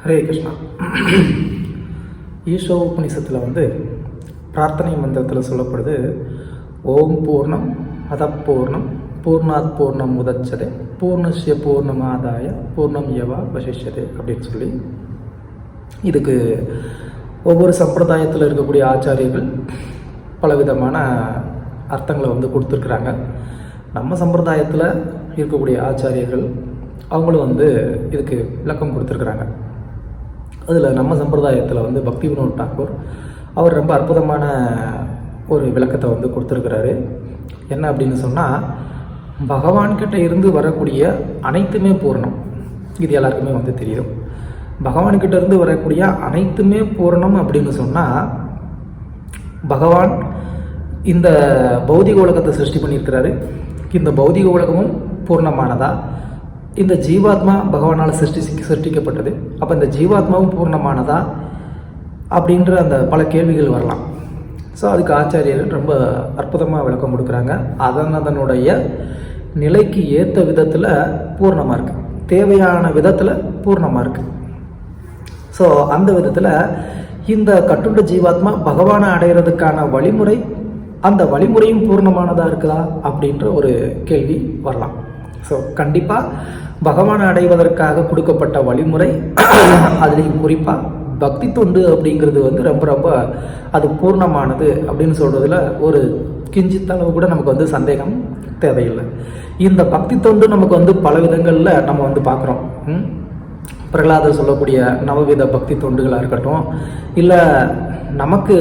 ஹரே கிருஷ்ணா. ஈஷோ உபநிஷத்தில் பிரார்த்தனை மந்திரத்தில் சொல்லப்படுது, ஓம் பூர்ணம் அதப்பூர்ணம் பூர்ணாத் பூர்ணம் முதச்சதே பூர்ணஸ்ய பூர்ணமாதாய பூர்ணம் யவா வசிஷ்யதே அப்படின்னு சொல்லி, இதுக்கு ஒவ்வொரு சம்பிரதாயத்தில் இருக்கக்கூடிய ஆச்சாரியர்கள் பலவிதமான அர்த்தங்களை கொடுத்துருக்குறாங்க. நம்ம சம்பிரதாயத்தில் இருக்கக்கூடிய ஆச்சாரியர்கள் அவங்களும் இதுக்கு விளக்கம் கொடுத்துருக்குறாங்க. அதில் நம்ம சம்பிரதாயத்தில் பக்தி வினோத் தாக்கூர் அவர் ரொம்ப அற்புதமான ஒரு விளக்கத்தை கொடுத்துருக்கிறாரு. என்ன அப்படின்னு சொன்னால், பகவான்கிட்ட இருந்து வரக்கூடிய அனைத்துமே பூர்ணம். இது எல்லாருக்குமே தெரியும். பகவான்கிட்ட இருந்து வரக்கூடிய அனைத்துமே பூர்ணம் அப்படின்னு சொன்னால், பகவான் இந்த பௌதிக உலகத்தை சிருஷ்டி பண்ணியிருக்கிறாரு. இந்த பௌதிக உலகமும் பூர்ணமானதா? இந்த ஜீவாத்மா பகவானால் சிருஷ்டிக்கப்பட்டது. அப்போ இந்த ஜீவாத்மாவும் பூர்ணமானதா அப்படின்ற அந்த பல கேள்விகள் வரலாம். ஸோ அதுக்கு ஆச்சாரியர்கள் ரொம்ப அற்புதமாக விளக்கம் கொடுக்குறாங்க. அதனுடைய நிலைக்கு ஏற்ற விதத்தில் பூர்ணமாக இருக்குது, தேவையான விதத்தில் பூர்ணமாக இருக்குது. ஸோ அந்த விதத்தில் இந்த கட்டுண்ட ஜீவாத்மா பகவானை அடைகிறதுக்கான வழிமுறை, அந்த வழிமுறையும் பூர்ணமானதாக இருக்குதா அப்படின்ற ஒரு கேள்வி வரலாம். ஸோ கண்டிப்பாக பகவானை அடைவதற்காக கொடுக்கப்பட்ட வழிமுறை, அதுலேயும் குறிப்பாக பக்தி தொண்டு அப்படிங்கிறது ரொம்ப ரொம்ப அது பூர்ணமானது அப்படின்னு சொல்கிறதுல ஒரு கிஞ்சித்தளவு கூட நமக்கு சந்தேகம் தேவையில்லை. இந்த பக்தி தொண்டு நமக்கு பல விதங்களில் நம்ம பார்க்குறோம். பிரகலாதர் சொல்லக்கூடிய நவவித பக்தி தொண்டுகளாக இருக்கட்டும், இல்லை நமக்கு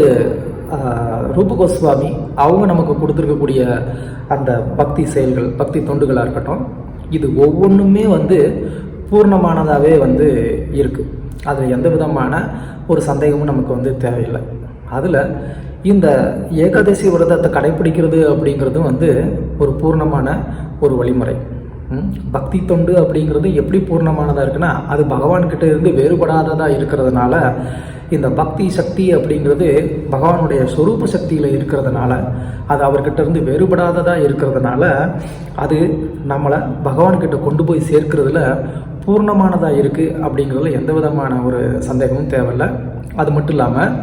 ரூப கோஸ்வாமி அவங்க நமக்கு கொடுத்துருக்கக்கூடிய அந்த பக்தி செயல்கள், பக்தி தொண்டுகளாக இருக்கட்டும், இது ஒவ்வொன்றுமே பூர்ணமானதாகவே இருக்குது. அதில் எந்த விதமான ஒரு சந்தேகமும் நமக்கு தேவையில்லை. அதில் இந்த ஏகாதசி விரதத்தை கடைப்பிடிக்கிறது அப்படிங்கிறதும் ஒரு பூர்ணமான ஒரு வழிமுறை. பக்தி தொண்டு அப்படிங்கிறது எப்படி பூர்ணமானதாக இருக்குன்னா, அது பகவான்கிட்ட இருந்து வேறுபடாததாக இருக்கிறதுனால, இந்த பக்தி சக்தி அப்படிங்கிறது பகவானுடைய சொரூப சக்தியில் இருக்கிறதுனால, அது அவர்கிட்ட இருந்து வேறுபடாததாக இருக்கிறதுனால, அது நம்மளை பகவான்கிட்ட கொண்டு போய் சேர்க்கிறதுல பூர்ணமானதாக இருக்குது அப்படிங்கிறதுல எந்த விதமான ஒரு சந்தேகமும் தேவையில்லை. அது மட்டும் இல்லாமல்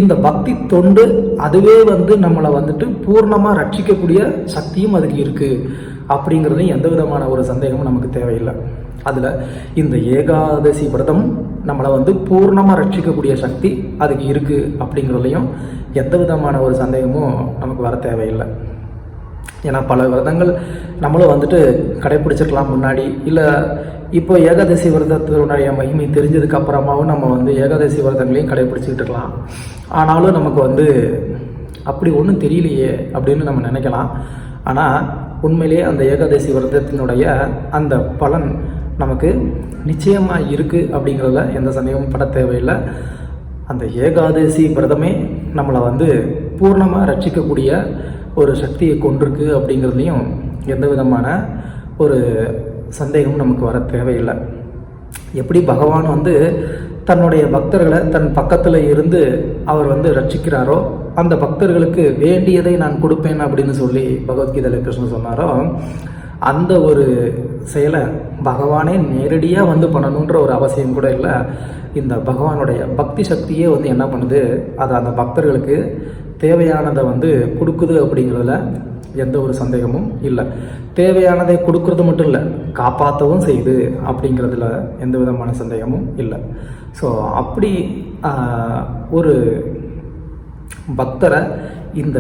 இந்த பக்தி தொண்டு அதுவே நம்மளை பூர்ணமாக ரட்சிக்கக்கூடிய சக்தியும் அதுக்கு இருக்குது அப்படிங்கிறதுலையும் எந்த விதமான ஒரு சந்தேகமும் நமக்கு தேவையில்லை. அதில் இந்த ஏகாதசி விரதம் நம்மளை பூர்ணமாக ரட்சிக்கக்கூடிய சக்தி அதுக்கு இருக்குது அப்படிங்கிறதுலையும் எந்த விதமான ஒரு சந்தேகமும் நமக்கு வர தேவையில்லை. ஏன்னா பல விரதங்கள் நம்மளும் கடைப்பிடிச்சிருக்கலாம் முன்னாடி, இல்லை இப்போ ஏகாதசி விரதத்தினுடைய மகிமை தெரிஞ்சதுக்கு அப்புறமாவும் நம்ம ஏகாதசி விரதங்களையும் கடைப்பிடிச்சிக்கிட்டு இருக்கலாம். ஆனாலும் நமக்கு அப்படி ஒன்றும் தெரியலையே அப்படின்னு நம்ம நினைக்கலாம். ஆனால் உண்மையிலே அந்த ஏகாதசி விரதத்தினுடைய அந்த பலன் நமக்கு நிச்சயமாக இருக்குது அப்படிங்கிறதுல எந்த சந்தேகமும் பட தேவையில்லை. அந்த ஏகாதசி விரதமே நம்மளை பூர்ணமாக ரட்சிக்கக்கூடிய ஒரு சக்தியை கொண்டிருக்கு அப்படிங்கிறதுலையும் எந்த விதமான ஒரு சந்தேகமும் நமக்கு வர தேவையில்லை. எப்படி பகவான் தன்னுடைய பக்தர்களை தன் பக்கத்தில் இருந்து அவர் ரட்சிக்கிறாரோ, அந்த பக்தர்களுக்கு வேண்டியதை நான் கொடுப்பேன் அப்படின்னு சொல்லி பகவத்கீதையில் கிருஷ்ணன் சொன்னாரோ, அந்த ஒரு செயலை பகவானே நேரடியாக பண்ணணுன்ற ஒரு அவசியம் கூட இல்லை. இந்த பகவானுடைய பக்தி சக்தியே என்ன பண்ணுது, அது அந்த பக்தர்களுக்கு தேவையானதை கொடுக்குது அப்படிங்கிறதுல எந்த ஒரு சந்தேகமும் இல்லை. தேவையானதை கொடுக்கறது மட்டும் இல்லை, காப்பாற்றவும் செய்யுது அப்படிங்கிறதுல எந்த விதமான சந்தேகமும் இல்லை. ஸோ அப்படி ஒரு பக்தரை இந்த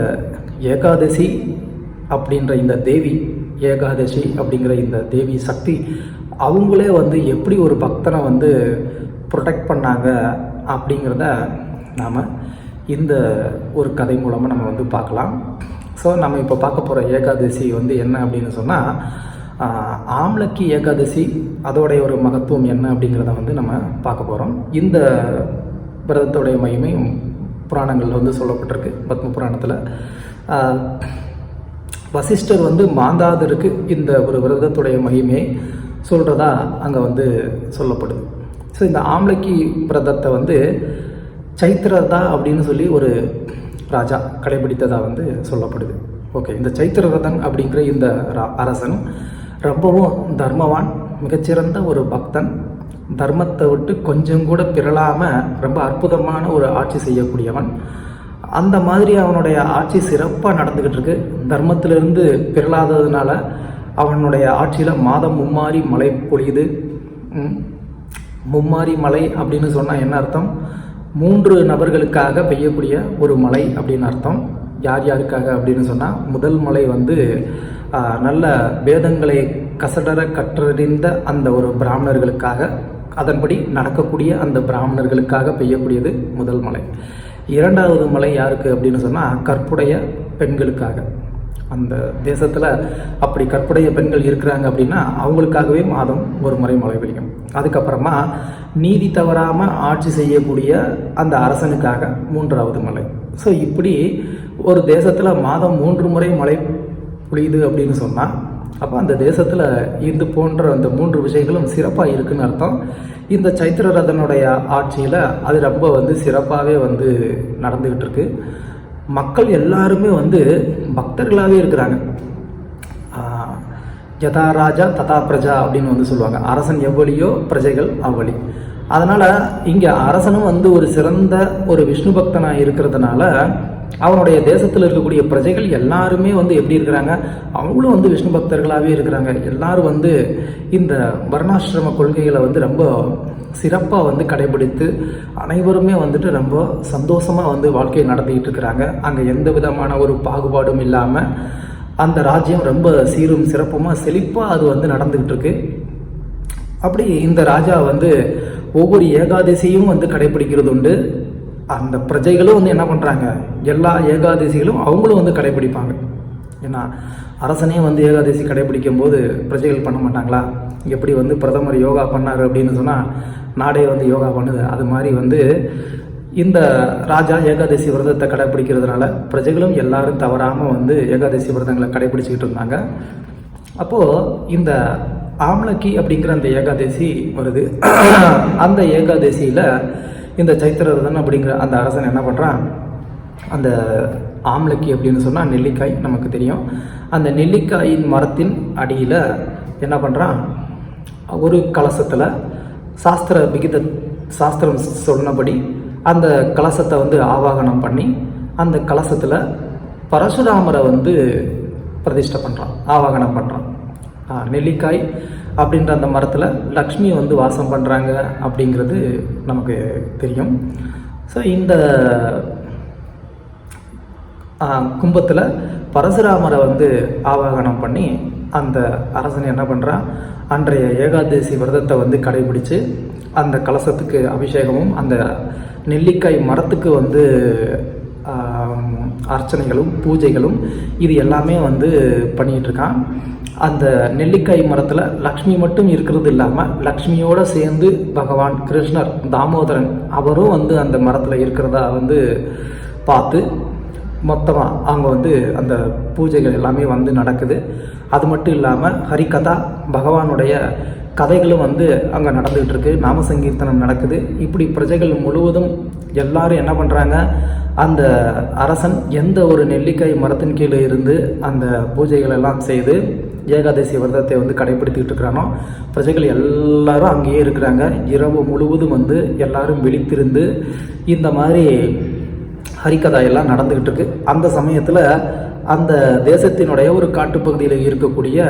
ஏகாதசி அப்படின்ற இந்த தேவி, ஏகாதசி அப்படிங்கிற இந்த தேவி சக்தி அவங்களே எப்படி ஒரு பக்தனை ப்ரொடெக்ட் பண்ணாங்க அப்படிங்கிறத நாம் இந்த ஒரு கதை மூலமாக நம்ம பார்க்கலாம். ஸோ நம்ம இப்போ பார்க்க போகிற ஏகாதசி என்ன அப்படின்னு சொன்னால், ஆம்லக்கி ஏகாதசி, அதோடைய ஒரு மகத்துவம் என்ன அப்படிங்கிறத நம்ம பார்க்க போகிறோம். இந்த விரதத்தோடைய மகிமை புராணங்களில் சொல்லப்பட்டிருக்கு. பத்ம புராணத்தில் வசிஷ்டர் மாந்தாதருக்கு இந்த ஒரு விரதத்துடைய மகிமையை சொல்கிறதா அங்கே சொல்லப்படுது. ஸோ இந்த ஆம்லக்கி விரதத்தை சைத்திரதா அப்படின்னு சொல்லி ஒரு ராஜா கடைபிடித்ததாக சொல்லப்படுது. ஓகே, இந்த சைத்திரரதன் அப்படிங்கிற இந்த அரசன் ரொம்பவும் தர்மவான், மிகச்சிறந்த ஒரு பக்தன். தர்மத்தை விட்டு கொஞ்சம் கூட பிறளாமல் ரொம்ப அற்புதமான ஒரு ஆட்சி செய்யக்கூடியவன். அந்த மாதிரி அவனுடைய ஆட்சி சிறப்பாக நடந்துக்கிட்டு இருக்கு. தர்மத்திலிருந்து பிறளாததுனால அவனுடைய ஆட்சியில் மாதம் மும்மாரி மழை பொழியுது. மும்மாரி மழை அப்படின்னு சொன்னால் என்ன அர்த்தம்? 3 நபர்களுக்காக பெய்யக்கூடிய ஒரு மழை அப்படின்னு அர்த்தம். யார் யாருக்காக அப்படின்னு சொன்னால், முதல் மழை வந்து நல்ல வேதங்களை கசடர கற்றறிந்த அந்த ஒரு பிராமணர்களுக்காக, அதன்படி நடக்கக்கூடிய அந்த பிராமணர்களுக்காக பெய்யக்கூடியது முதல் மழை. 2வது மழை யாருக்கு அப்படின்னு சொன்னால், கற்புடைய பெண்களுக்காக. அந்த தேசத்தில் அப்படி கற்புடைய பெண்கள் இருக்கிறாங்க அப்படின்னா அவங்களுக்காகவே மாதம் ஒரு முறை மழை பெய்யும். அதுக்கப்புறமா நீதி தவறாமல் ஆட்சி செய்யக்கூடிய அந்த அரசனுக்காக 3வது மழை. ஸோ இப்படி ஒரு தேசத்தில் மாதம் 3 முறை மழை பொழியுது அப்படின்னு சொன்னால், அப்போ அந்த தேசத்தில் இது போன்ற அந்த 3 விஷயங்களும் சிறப்பாக இருக்குன்னு அர்த்தம். இந்த சைத்திரரதனுடைய ஆட்சியில் அது ரொம்ப வந்து சிறப்பாகவே வந்து நடந்துக்கிட்டு இருக்கு. மக்கள் எல்லாருமே வந்து பக்தர்களாகவே இருக்கிறாங்க. யதா ராஜா ததா பிரஜா அப்படின்னு வந்து சொல்லுவாங்க. அரசன் எவ்வளியோ பிரஜைகள் அவ்வளி. அதனால் இங்கே அரசனும் வந்து ஒரு சிறந்த ஒரு விஷ்ணு பக்தனாக இருக்கிறதுனால அவனுடைய தேசத்தில் இருக்கக்கூடிய பிரஜைகள் எல்லாருமே வந்து எப்படி இருக்கிறாங்க, அவங்களும் வந்து விஷ்ணு பக்தர்களாகவே இருக்கிறாங்க. எல்லாரும் வந்து இந்த வர்ணாசிரம கொள்கைகளை வந்து ரொம்ப சிறப்பாக வந்து கடைபிடித்து அனைவருமே வந்துட்டு ரொம்ப சந்தோஷமாக வந்து வாழ்க்கையை நடத்திக்கிட்டு இருக்கிறாங்க. அங்கே எந்த விதமான ஒரு பாகுபாடும் இல்லாமல் அந்த ராஜ்யம் ரொம்ப சீரும் சிறப்புமாக செழிப்பாக அது வந்து நடந்துக்கிட்டு இருக்கு. அப்படி இந்த ராஜா வந்து ஒவ்வொரு ஏகாதசியும் வந்து கடைபிடிக்கிறது உண்டு. அந்த பிரஜைகளும் வந்து என்ன பண்ணுறாங்க, எல்லா ஏகாதசிகளும் அவங்களும் வந்து கடைபிடிப்பாங்க. ஏன்னா அரசனே வந்து ஏகாதசி கடைபிடிக்கும் போது பிரஜைகள் பண்ண மாட்டாங்களா? எப்படி வந்து பிரதமர் யோகா பண்ணார் அப்படின்னு சொன்னால் நாடே வந்து யோகா பண்ணுது. அது மாதிரி வந்து இந்த ராஜா ஏகாதசி விரதத்தை கடைபிடிக்கிறதுனால பிரஜைகளும் எல்லாரும் தவறாமல் வந்து ஏகாதசி விரதங்களை கடைபிடிச்சிக்கிட்டு இருந்தாங்க. அப்போது இந்த ஆம்லக்கி அப்படிங்கிற அந்த ஏகாதசி வருது. அந்த ஏகாதசியில் இந்த சைத்திரரதன் அப்படிங்கிற அந்த அரசன் என்ன பண்ணுறான், அந்த ஆம்லக்கி அப்படின்னு சொன்னால் நெல்லிக்காய் நமக்கு தெரியும். அந்த நெல்லிக்காயின் மரத்தின் அடியில் என்ன பண்ணுறான், ஒரு கலசத்தில் சாஸ்திரம் சொன்னபடி அந்த கலசத்தை வந்து ஆவாகனம் பண்ணி அந்த கலசத்தில் பரசுராமரை வந்து பிரதிஷ்டை பண்ணுறான், ஆவாகனம் பண்ணுறான். நெல்லிக்காய் அப்படின்ற அந்த மரத்தில் லக்ஷ்மி வந்து வாசம் பண்ணுறாங்க அப்படிங்கிறது நமக்கு தெரியும். ஸோ இந்த கும்பத்தில் பரசுராமரை வந்து ஆவாகனம் பண்ணி அந்த அரசன் என்ன பண்ணுறான், அன்றைய ஏகாதசி விரதத்தை வந்து கடைபிடித்து அந்த கலசத்துக்கு அபிஷேகமும் அந்த நெல்லிக்காய் மரத்துக்கு வந்து அர்ச்சனைகளும் பூஜைகளும் இது எல்லாமே வந்து பண்ணிகிட்ருக்கான். அந்த நெல்லிக்காய் மரத்தில் லக்ஷ்மி மட்டும் இருக்கிறது இல்லாமல் லக்ஷ்மியோடு சேர்ந்து பகவான் கிருஷ்ணர் தாமோதரன் அவரும் வந்து அந்த மரத்தில் இருக்கிறதா வந்து பார்த்து மொத்தமாக அங்கே வந்து அந்த பூஜைகள் எல்லாமே வந்து நடக்குது. அது மட்டும் இல்லாமல் ஹரிகதா பகவானுடைய கதைகளும் வந்து அங்கே நடந்துகிட்டு இருக்கு, நாம சங்கீர்த்தனம் நடக்குது. இப்படி பிரஜைகள் முழுவதும் எல்லாரும் என்ன பண்ணுறாங்க, அந்த அரசன் எந்த ஒரு நெல்லிக்காய் மரத்தின் கீழே இருந்து அந்த பூஜைகள் எல்லாம் செய்து ஏகாதசி விரதத்தை வந்து கடைபிடித்துக்கிட்டு இருக்கிறானோ பிரஜைகள் எல்லாரும் அங்கேயே இருக்கிறாங்க. இரவு முழுவதும் வந்து எல்லாரும் விழித்திருந்து இந்த மாதிரி ஹரிகதா எல்லாம் நடந்துக்கிட்டு இருக்கு. அந்த சமயத்தில் அந்த தேசத்தினுடைய ஒரு காட்டுப்பகுதியில் இருக்கக்கூடிய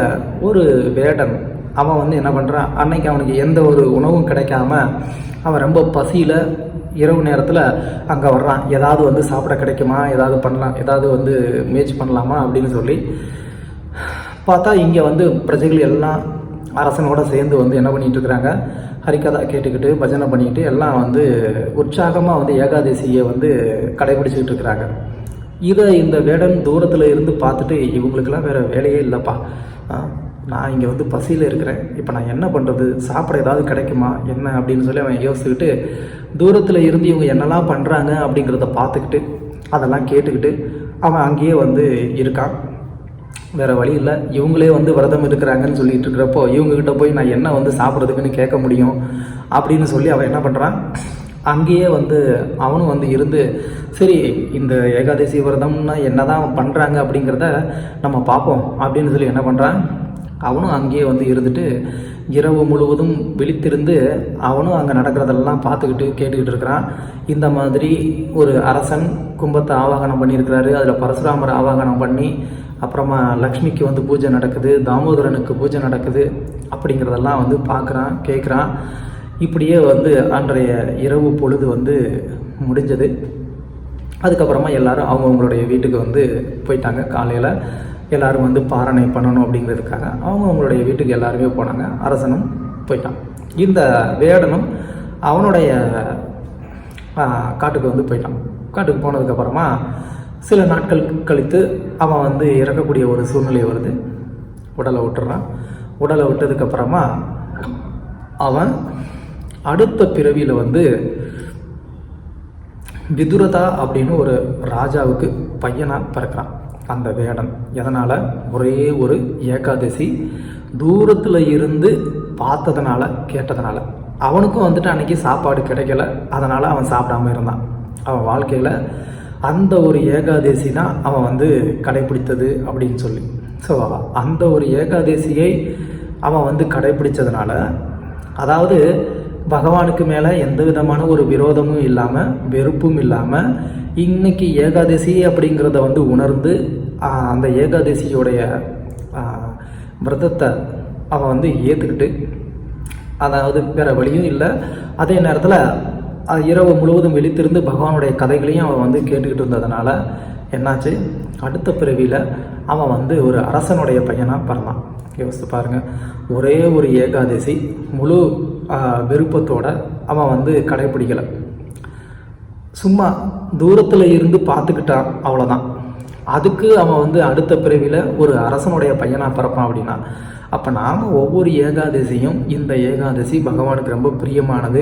ஒரு வேடன் அவன் வந்து என்ன பண்ணுறான், அன்னைக்கு அவனுக்கு எந்த ஒரு உணவும் கிடைக்காம அவன் ரொம்ப பசியில் இரவு நேரத்தில் அங்கே வர்றான். ஏதாவது வந்து சாப்பிட கிடைக்குமா, ஏதாவது பண்ணலாம், ஏதாவது வந்து முயற்சி பண்ணலாமா அப்படின்னு சொல்லி பார்த்தா இங்கே வந்து பிரஜைகள் எல்லாம் அரசனோட சேர்ந்து வந்து என்ன பண்ணிகிட்டு இருக்கிறாங்க, ஹரிகதா கேட்டுக்கிட்டு பஜனை பண்ணிக்கிட்டு எல்லாம் வந்து உற்சாகமாக வந்து ஏகாதசியை வந்து கடைபிடிச்சிக்கிட்டு இருக்கிறாங்க. இதை இந்த வேடன் தூரத்தில் இருந்து பார்த்துட்டு இவங்களுக்கெல்லாம் வேறு வேலையே இல்லைப்பா, நான் இங்கே வந்து பசியில் இருக்கிறேன், இப்போ நான் என்ன பண்ணுறது, சாப்பிட ஏதாவது கிடைக்குமா என்ன அப்படின்னு சொல்லி அவன் யோசிச்சுக்கிட்டு தூரத்தில் இருந்து இவங்க என்னெல்லாம் பண்ணுறாங்க அப்படிங்கிறத பார்த்துக்கிட்டு அதெல்லாம் கேட்டுக்கிட்டு அவன் அங்கேயே வந்து இருக்கான். வேறு வழி இல்லை, இவங்களே வந்து விரதம் இருக்கிறாங்கன்னு சொல்லிட்டு இருக்கிறப்போ இவங்ககிட்ட போய் நான் என்ன வந்து சாப்பிட்றதுக்குன்னு கேட்க முடியும் அப்படின்னு சொல்லி அவன் என்ன பண்ணுறான், அங்கேயே வந்து அவனும் வந்து இருந்து சரி இந்த ஏகாதசி விரதம்னா என்ன தான் பண்ணுறாங்க அப்படிங்கிறத நம்ம பார்ப்போம் அப்படின்னு சொல்லி என்ன பண்ணுறான், அவனும் அங்கேயே வந்து இருந்துட்டு இரவு முழுவதும் விழித்திருந்து அவனும் அங்கே நடக்கிறதெல்லாம் பார்த்துக்கிட்டு கேட்டுக்கிட்டு இருக்கிறான். இந்த மாதிரி ஒரு அரசன் கும்பத்தை ஆவாகனம் பண்ணியிருக்கிறாரு, அதில் பரசுராமரை ஆவாகனம் பண்ணி அப்புறமா லக்ஷ்மிக்கு வந்து பூஜை நடக்குது, தாமோதரனுக்கு பூஜை நடக்குது அப்படிங்கிறதெல்லாம் வந்து பார்க்குறான், கேட்குறான். இப்படியே வந்து அன்றைய இரவு பொழுது வந்து முடிஞ்சது. அதுக்கப்புறமா எல்லாரும் அவங்கவுங்களுடைய வீட்டுக்கு வந்து போயிட்டாங்க. காலையில் எல்லோரும் வந்து பாரணை பண்ணணும் அப்படிங்கிறதுக்காக அவங்கவுங்களுடைய வீட்டுக்கு எல்லாருமே போனாங்க. அரசனும் போயிட்டான். இந்த வேடனும் அவனுடைய காட்டுக்கு வந்து போயிட்டான். காட்டுக்கு போனதுக்கப்புறமா சில நாட்கள் கழித்து அவன் வந்து இறக்கக்கூடிய ஒரு சூழ்நிலை வருது. உடலை விட்டுறான். உடலை விட்டதுக்கப்புறமா அவன் அடுத்த பிறவியில் வந்து விதுரதா அப்படின்னு ஒரு ராஜாவுக்கு பையனாக பிறக்கிறான் அந்த வேடன். எதனால்? ஒரே ஒரு ஏகாதசி தூரத்தில் இருந்து பார்த்ததுனால, கேட்டதுனால. அவனுக்கும் வந்துட்டு அன்றைக்கி சாப்பாடு கிடைக்கல, அதனால் அவன் சாப்பிடாம இருந்தான். அவன் வாழ்க்கையில் அந்த ஒரு ஏகாதசி தான் அவன் வந்து கடைப்பிடித்தது அப்படின்னு சொல்லி. ஸோ அந்த ஒரு ஏகாதசியை அவன் வந்து கடைப்பிடிச்சதுனால, அதாவது பகவானுக்கு மேலே எந்த விதமான ஒரு விரோதமும் இல்லாமல், வெறுப்பும் இல்லாமல், இன்னைக்கு ஏகாதசி அப்படிங்கிறத வந்து உணர்ந்து அந்த ஏகாதசியோடைய விரதத்தை அவன் வந்து ஏற்றுக்கிட்டு, அதாவது வேறு வழியும் இல்லை, அதே நேரத்தில் இரவு முழுவதும் விழித்திருந்து பகவானுடைய கதைகளையும் அவன் வந்து கேட்டுக்கிட்டு இருந்ததுனால என்னாச்சு, அடுத்த பிறவியில் அவன் வந்து ஒரு அரசனுடைய பையனாக பிறந்தான். யோசித்து பாருங்கள், ஒரே ஒரு ஏகாதசி முழு விருப்பத்தோடு அவன் வந்து கடைப்பிடிக்கலை, சும்மா தூரத்தில் இருந்து பார்த்துக்கிட்டான், அவ்வளோதான். அதுக்கு அவன் வந்து அடுத்த பிறவியில் ஒரு அரசனுடைய பையனாக பிறப்பான் அப்படின்னா, அப்போ நாம் ஒவ்வொரு ஏகாதசியும், இந்த ஏகாதசி பகவானுக்கு ரொம்ப பிரியமானது,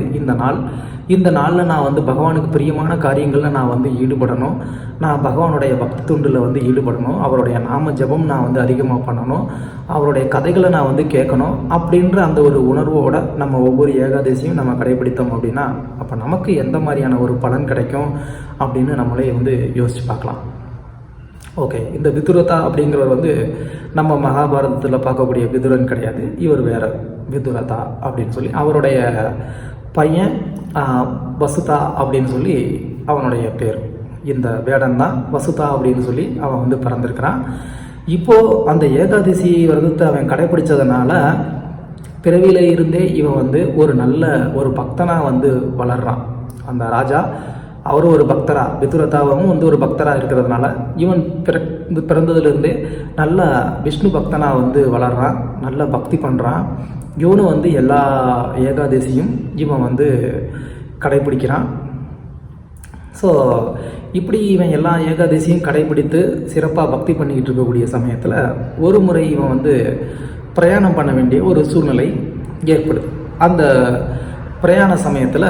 இந்த நாளில் நான் வந்து பகவானுக்கு பிரியமான காரியங்களில் நான் வந்து ஈடுபடணும், நான் பகவானுடைய பக்தி தொண்டில் வந்து ஈடுபடணும், அவருடைய நாம ஜபம் நான் வந்து அதிகமாக பண்ணணும், அவருடைய கதைகளை நான் வந்து கேட்கணும் அப்படின்ற அந்த ஒரு உணர்வோடு நம்ம ஒவ்வொரு ஏகாதசியும் நம்ம கடைபிடித்தோம் அப்படின்னா, அப்போ நமக்கு எந்த மாதிரியான ஒரு பலன் கிடைக்கும் அப்படின்னு நம்மளே வந்து யோசித்து பார்க்கலாம். ஓகே, இந்த விதுரதா அப்படிங்கிறவர் வந்து நம்ம மகாபாரதத்தில் பார்க்கக்கூடிய விதுரன் கிடையாது, இவர் வேறு விதுரதா அப்படின்னு சொல்லி, அவருடைய பையன் வசுதா அப்படின்னு சொல்லி அவனுடைய பேர். இந்த வேடன் தான் வசுதா அப்படின்னு சொல்லி அவன் வந்து பிறந்திருக்கிறான். இப்போது அந்த ஏகாதசி விரதத்தை அவன் கடைப்பிடிச்சதுனால பிறவியில இருந்தே இவன் வந்து ஒரு நல்ல ஒரு பக்தனாக வந்து வளர்றான். அந்த ராஜா அவரும் ஒரு பக்தராக, விதுரதாவும் வந்து ஒரு பக்தராக இருக்கிறதுனால இவன் பிறந்ததுலேருந்தே நல்ல விஷ்ணு பக்தனாக வந்து வளர்றான், நல்ல பக்தி பண்ணுறான். இவனும் வந்து எல்லா ஏகாதசியும் இவன் வந்து கடைப்பிடிக்கிறான். ஸோ இப்படி இவன் எல்லா ஏகாதசியும் கடைப்பிடித்து சிறப்பாக பக்தி பண்ணிக்கிட்டு இருக்கக்கூடிய சமயத்தில் ஒரு முறை இவன் வந்து பிரயாணம் பண்ண வேண்டிய ஒரு சூழ்நிலை ஏற்படுது. அந்த பிரயாண சமயத்தில்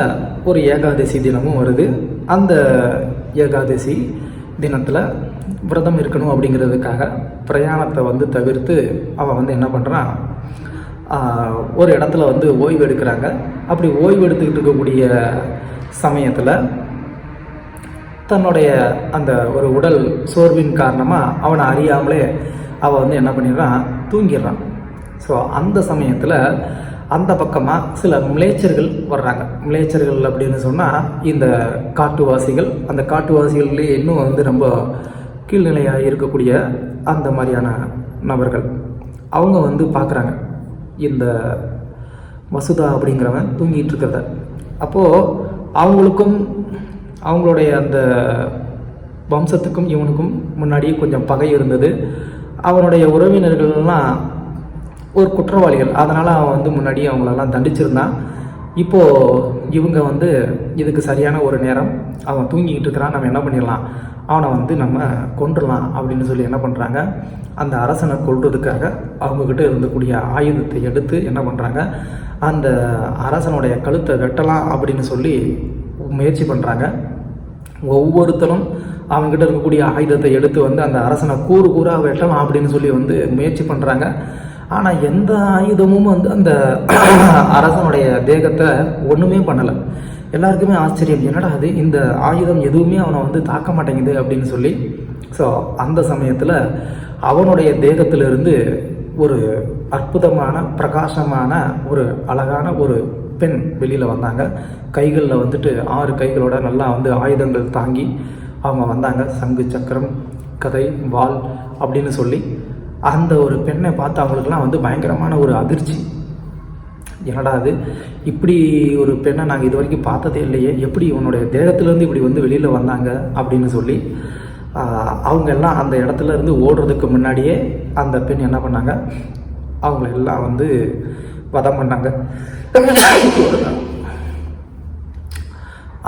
ஒரு ஏகாதசி தினமும் வருது. அந்த ஏகாதசி தினத்தில் விரதம் இருக்கணும் அப்படிங்கிறதுக்காக பிரயாணத்தை வந்து தவிர்த்து அவன் வந்து என்ன பண்ணுறான், ஒரு இடத்துல வந்து ஓய்வு எடுக்கிறாங்க. அப்படி ஓய்வு எடுத்துக்கிட்டு இருக்கக்கூடிய சமயத்தில் தன்னுடைய அந்த ஒரு உடல் சோர்வின் காரணமாக அவனை அறியாமலே அவன் வந்து என்ன பண்ணிடுறான், தூங்கிடுறான். ஸோ அந்த சமயத்தில் அந்த பக்கமாக சில மிலேச்சர்கள் வர்றாங்க. மிலேச்சர்கள் அப்படின்னு சொன்னால் இந்த காட்டுவாசிகள், அந்த காட்டுவாசிகள்லேயே இன்னும் வந்து ரொம்ப கீழ்நிலையாக இருக்கக்கூடிய அந்த மாதிரியான நபர்கள். அவங்க வந்து பார்க்குறாங்க இந்த வசுதா அப்படிங்கிறவன் தூங்கிட்டு இருக்கிறத. அப்போது அவங்களுக்கும் அவங்களுடைய அந்த வம்சத்துக்கும் இவனுக்கும் முன்னாடியே கொஞ்சம் பகை இருந்தது. அவனுடைய உறவினர்கள்லாம் ஒரு குற்றவாளிகள், அதனால் அவன் வந்து முன்னாடியே அவங்களெல்லாம் தண்டிச்சிருந்தான். இப்போது இவங்க வந்து இதுக்கு சரியான ஒரு நேரம், அவன் தூங்கிக்கிட்டு இருக்கிறான், நம்ம என்ன பண்ணிடலாம், அவனை வந்து நம்ம கொண்டுடலாம் அப்படின்னு சொல்லி என்ன பண்ணுறாங்க, அந்த அரசனை கொல்றதுக்காக அவங்கக்கிட்ட இருந்தக்கூடிய ஆயுதத்தை எடுத்து என்ன பண்ணுறாங்க, அந்த அரசனுடைய கழுத்தை வெட்டலாம் அப்படின்னு சொல்லி முயற்சி பண்ணுறாங்க. ஒவ்வொருத்தரும் அவங்ககிட்ட இருக்கக்கூடிய ஆயுதத்தை எடுத்து வந்து அந்த அரசனை கூறு கூறாக வெட்டலாம் அப்படின்னு சொல்லி வந்து முயற்சி பண்ணுறாங்க. ஆனால் எந்த ஆயுதமும் வந்து அந்த அரசனுடைய தேகத்தை ஒன்றுமே பண்ணலை. எல்லாருக்குமே ஆச்சரியம், என்னடா அது, இந்த ஆயுதம் எதுவுமே அவனை வந்து தாக்க மாட்டேங்குது அப்படின்னு சொல்லி. ஸோ அந்த சமயத்தில் அவனுடைய தேகத்திலிருந்து ஒரு அற்புதமான பிரகாசமான ஒரு அழகான ஒரு பெண் வெளியில் வந்தாங்க. கைகளில் வந்துட்டு 6 கைகளோட நல்லா வந்து ஆயுதங்கள் தாங்கி அவங்க வந்தாங்க. சங்கு, சக்கரம், கதை, வாள் அப்படின்னு சொல்லி அந்த ஒரு பெண்ணை பார்த்து அவங்களுக்கெல்லாம் வந்து பயங்கரமான ஒரு அதிர்ச்சி. என்னடா அது, இப்படி ஒரு பெண்ணை நாங்கள் இது வரைக்கும் பார்த்ததே இல்லையே, எப்படி இவனுடைய தேகத்திலேருந்து இப்படி வந்து வெளியில் வந்தாங்க அப்படின்னு சொல்லி அவங்க எல்லாம் அந்த இடத்துல இருந்து ஓடுறதுக்கு முன்னாடியே அந்த பெண் என்ன பண்ணாங்க, அவங்கள எல்லாம் வந்து வதம் பண்ணாங்க.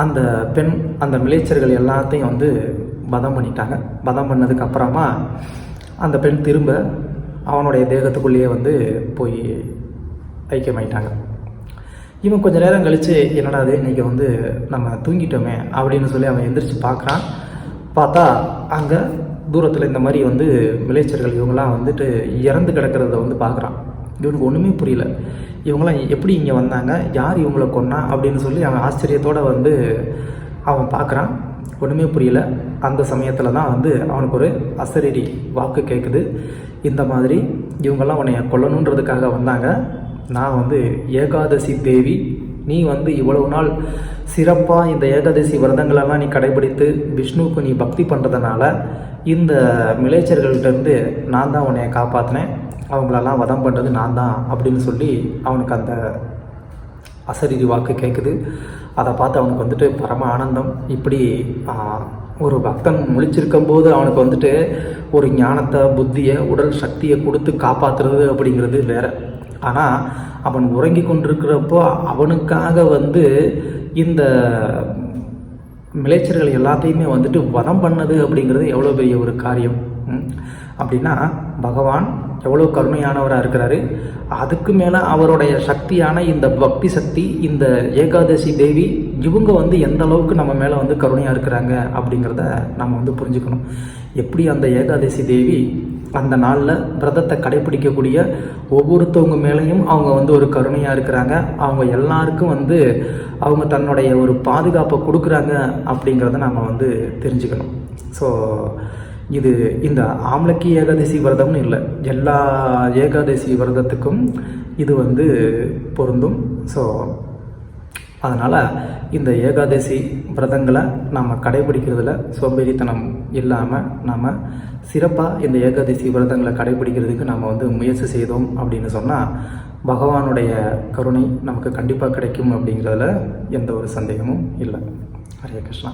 அந்த பெண் அந்த மிலேச்சர்கள் எல்லாத்தையும் வந்து வதம் பண்ணிட்டாங்க. வதம் பண்ணதுக்கு அப்புறமா அந்த பெண் திரும்ப அவனுடைய தேகத்துக்குள்ளேயே வந்து போய் ஐக்கியமாயிட்டாங்க. இவன் கொஞ்சம் நேரம் கழித்து என்னடா அது, இன்றைக்கி வந்து நம்ம தூங்கிட்டோமே அப்படின்னு சொல்லி அவன் எந்திரிச்சு பார்க்குறான். பார்த்தா அங்கே தூரத்தில் இந்த மாதிரி வந்து மிலேச்சர்கள் இவங்களாம் வந்துட்டு இறந்து கிடக்கிறத வந்து பார்க்குறான். இவனுக்கு ஒன்றுமே புரியல, இவங்களாம் எப்படி இங்கே வந்தாங்க, யார் இவங்கள கொன்னா அப்படின்னு சொல்லி அவன் ஆச்சரியத்தோடு வந்து அவன் பார்க்குறான். ஒன்றுமே புரியல. அந்த சமயத்தில் தான் வந்து அவனுக்கு ஒரு அசரீரி வாக்கு கேட்குது. இந்த மாதிரி இவங்கெல்லாம் உன்னை கொல்லணுன்றதுக்காக வந்தாங்க. நான் வந்து ஏகாதசி தேவி, நீ வந்து இவ்வளவு நாள் சிறப்பாக இந்த ஏகாதசி விரதங்களெல்லாம் நீ கடைபிடித்து விஷ்ணுவுக்கு நீ பக்தி பண்ணுறதுனால இந்த மிலேச்சர்கள்ட்டேருந்து நான் தான் உன்னை காப்பாற்றினேன், அவங்களெல்லாம் வதம் பண்ணுறது நான் தான் அப்படின்னு சொல்லி அவனுக்கு அந்த அசரீரி வாக்கு கேட்குது. அதை பார்த்து அவனுக்கு வந்துட்டு பரம ஆனந்தம். இப்படி ஒரு பக்தன் முழிச்சிருக்கும் போது அவனுக்கு வந்துட்டு ஒரு ஞானத்தை, புத்தியை, உடல் சக்தியை கொடுத்து காப்பாற்றுறது அப்படிங்கிறது வேற. ஆனால் அவன் உறங்கி கொண்டிருக்கிறப்போ அவனுக்காக வந்து இந்த மிலேச்சர்கள் எல்லாத்தையுமே வந்துட்டு வதம் பண்ணது அப்படிங்கிறது எவ்வளோ பெரிய ஒரு காரியம். அப்படின்னா பகவான் எவ்வளோ கருணையானவராக இருக்கிறாரு. அதுக்கு மேலே அவருடைய சக்தியான இந்த பக்தி சக்தி, இந்த ஏகாதசி தேவி, இவங்க வந்து எந்த அளவுக்கு நம்ம மேலே வந்து கருணையாக இருக்கிறாங்க அப்படிங்கிறத நம்ம வந்து புரிஞ்சுக்கணும். எப்படி அந்த ஏகாதசி தேவி அந்த நாளில் விரதத்தை கடைப்பிடிக்கக்கூடிய ஒவ்வொருத்தவங்க மேலேயும் அவங்க வந்து ஒரு கருணையாக இருக்கிறாங்க. அவங்க எல்லாருக்கும் வந்து அவங்க தன்னுடைய ஒரு பாதுகாப்பை கொடுக்குறாங்க அப்படிங்கிறத நம்ம வந்து தெரிஞ்சுக்கணும். ஸோ இது இந்த ஆம்லக்கி ஏகாதசி விரதம்னு இல்லை, எல்லா ஏகாதசி விரதத்துக்கும் இது வந்து பொருந்தும். ஸோ அதனால் இந்த ஏகாதசி விரதங்களை நம்ம கடைபிடிக்கிறதுல சோம்பேறித்தனம் இல்லாமல் நம்ம சிறப்பாக இந்த ஏகாதசி விரதங்களை கடைபிடிக்கிறதுக்கு நம்ம வந்து முயற்சி செய்தோம் அப்படின்னு சொன்னால் பகவானுடைய கருணை நமக்கு கண்டிப்பாக கிடைக்கும் அப்படிங்கிறதுல எந்த ஒரு சந்தேகமும் இல்லை. ஹரே கிருஷ்ணா.